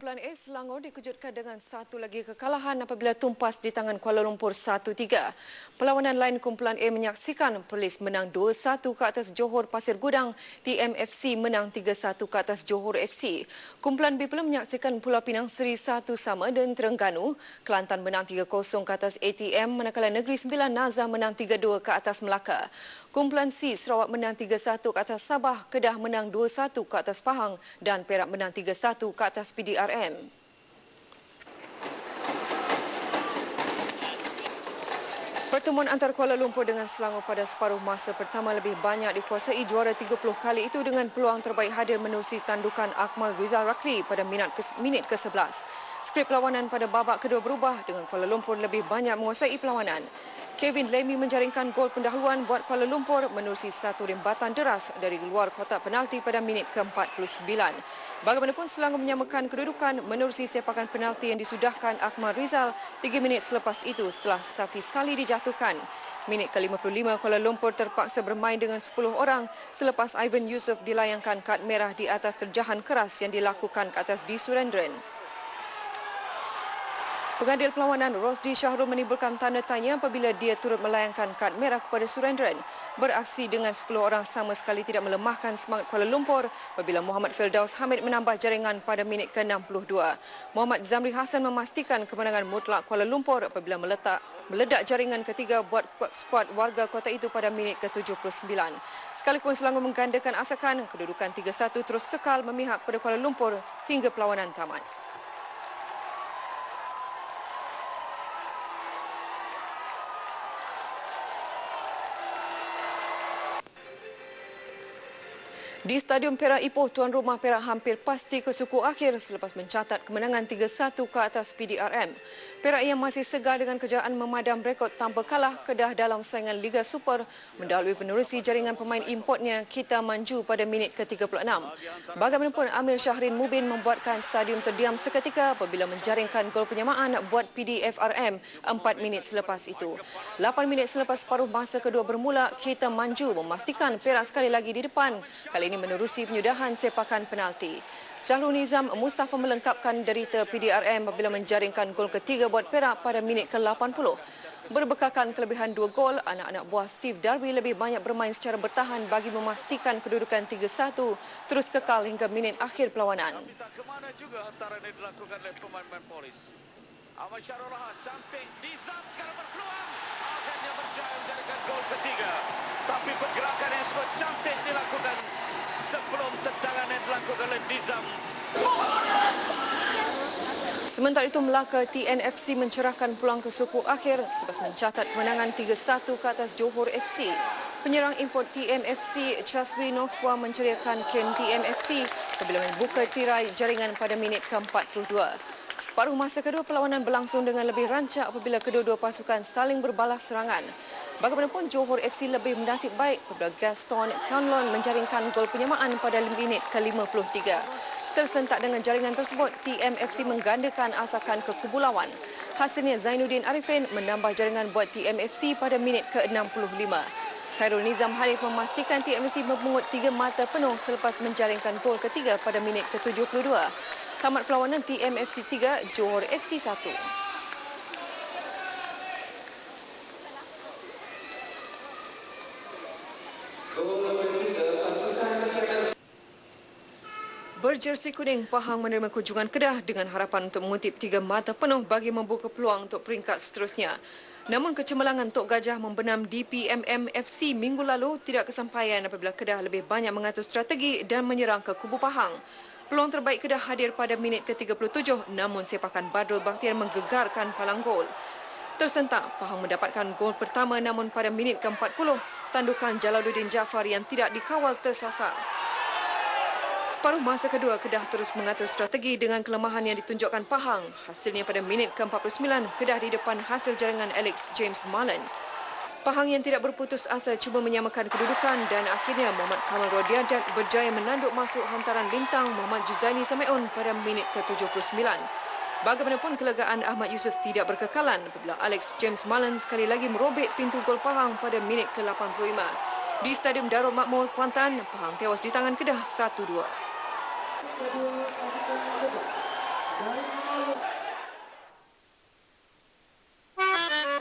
Kumpulan A Selangor dikejutkan dengan satu lagi kekalahan apabila tumpas di tangan Kuala Lumpur 1-3. Perlawanan lain kumpulan A menyaksikan Perlis menang 2-1 ke atas Johor Pasir Gudang, TMFC menang 3-1 ke atas Johor FC. Kumpulan B pula menyaksikan Pulau Pinang seri 1 sama dengan Terengganu, Kelantan menang 3-0 ke atas ATM, manakala Negeri Sembilan Nazar menang 3-2 ke atas Melaka. Kumpulan C Sarawak menang 3-1 ke atas Sabah, Kedah menang 2-1 ke atas Pahang dan Perak menang 3-1 ke atas PDRM. Pertemuan antara Kuala Lumpur dengan Selangor pada separuh masa pertama lebih banyak dikuasai juara 30 kali itu dengan peluang terbaik hadir menerusi tandukan Akmal Rizal Rakli pada minit ke-11. Skrip perlawanan pada babak kedua berubah dengan Kuala Lumpur lebih banyak menguasai perlawanan. Kevin Lemmy menjaringkan gol pendahuluan buat Kuala Lumpur menerusi satu rembatan deras dari luar kotak penalti pada minit ke-49. Bagaimanapun Selangor menyamakan kedudukan menerusi sepakan penalti yang disudahkan Akmal Rizal 3 minit selepas itu setelah Safi Salih dijatuhkan. Minit ke-55 Kuala Lumpur terpaksa bermain dengan 10 orang selepas Ivan Yusof dilayangkan kad merah di atas terjahan keras yang dilakukan ke atas D. Surendran. Pengadil perlawanan Rosdi Syahrul menimbulkan tanda tanya apabila dia turut melayangkan kad merah kepada Surendran. Beraksi dengan 10 orang sama sekali tidak melemahkan semangat Kuala Lumpur apabila Muhammad Firdaus Hamid menambah jaringan pada minit ke-62. Muhammad Zamri Hassan memastikan kemenangan mutlak Kuala Lumpur apabila meledak jaringan ketiga buat skuad warga kota itu pada minit ke-79. Sekalipun Selangor menggandakan asakan, kedudukan 3-1 terus kekal memihak pada Kuala Lumpur hingga perlawanan tamat. Di Stadium Perak Ipoh, tuan rumah Perak hampir pasti ke suku akhir selepas mencatat kemenangan 3-1 ke atas PDRM. Perak yang masih segar dengan kejayaan memadam rekod tanpa kalah Kedah dalam saingan Liga Super mendahului penerusi jaringan pemain importnya Kita Manju pada minit ke-36. Bagaimanapun Amir Syahrin Mubin membuatkan stadium terdiam seketika apabila menjaringkan gol penyamaan buat PDFRM 4 minit selepas itu. 8 minit selepas paruh masa kedua bermula, Kita Manju memastikan Perak sekali lagi di depan. Kali ini menerusi penyudahan sepakan penalti. Syahrul Nizam Mustafa melengkapkan derita PDRM apabila menjaringkan gol ketiga buat Perak pada minit ke-80. Berbekalkan kelebihan 2 gol, anak-anak buah Steve Darby lebih banyak bermain secara bertahan bagi memastikan kedudukan 3-1 terus kekal hingga minit akhir perlawanan. Ke mana juga hantaran yang dilakukan oleh pemain-pemain Polis. Ahmad Syarul Ahad cantik, Nizam sekarang berpeluang. Akhirnya berjaya menjadikan gol ketiga. Tapi pergerakan yang sangat cantik dilakukan sebelum tendangan yang dilakukan oleh Nizam. Sementara itu, Melaka TNFC mencerahkan peluang ke suku akhir selepas mencatat kemenangan 3-1 ke atas Johor FC. Penyerang import TMFC Chaswi Noswa menceriakan kem TMFC apabila membuka tirai jaringan pada minit ke-42. Separuh masa kedua perlawanan berlangsung dengan lebih rancak apabila kedua-dua pasukan saling berbalas serangan. Bagaimanapun Johor FC lebih bernasib baik apabila Gaston Canlon menjaringkan gol penyamaan pada minit ke-53. Tersentak dengan jaringan tersebut, TMFC menggandakan asakan ke kubu lawan. Hasilnya Zainuddin Arifin menambah jaringan buat TMFC pada minit ke-65. Khairul Nizam Harif memastikan TMFC memungut 3 mata penuh selepas menjaringkan gol ketiga pada minit ke-72. Tamat perlawanan TMFC 3, Johor FC 1. Berjersey kuning, Pahang menerima kunjungan Kedah dengan harapan untuk mengutip 3 mata penuh bagi membuka peluang untuk peringkat seterusnya. Namun kecemerlangan Tok Gajah membenam DPMM FC minggu lalu tidak kesampaian apabila Kedah lebih banyak mengatur strategi dan menyerang ke kubu Pahang. Peluang terbaik Kedah hadir pada minit ke-37 namun sepakan Badrul Bakhtiar menggegarkan palang gol. Tersentak, Pahang mendapatkan gol pertama namun pada minit ke-40, tandukan Jalaluddin Jaafar yang tidak dikawal tersasar. Separuh masa kedua, Kedah terus mengatur strategi dengan kelemahan yang ditunjukkan Pahang. Hasilnya pada minit ke-49, Kedah di depan hasil jaringan Alex James Mullen. Pahang yang tidak berputus asa cuba menyamakan kedudukan dan akhirnya Muhammad Kamal Rodiajat berjaya menanduk masuk hantaran lintang Muhammad Juzaini Sameun pada minit ke-79. Bagaimanapun kelegaan Ahmad Yusof tidak berkekalan apabila Alex James Mullen sekali lagi merobek pintu gol Pahang pada minit ke-85. Di Stadium Darul Makmur, Kuantan, Pahang tewas di tangan Kedah 1-2. Dari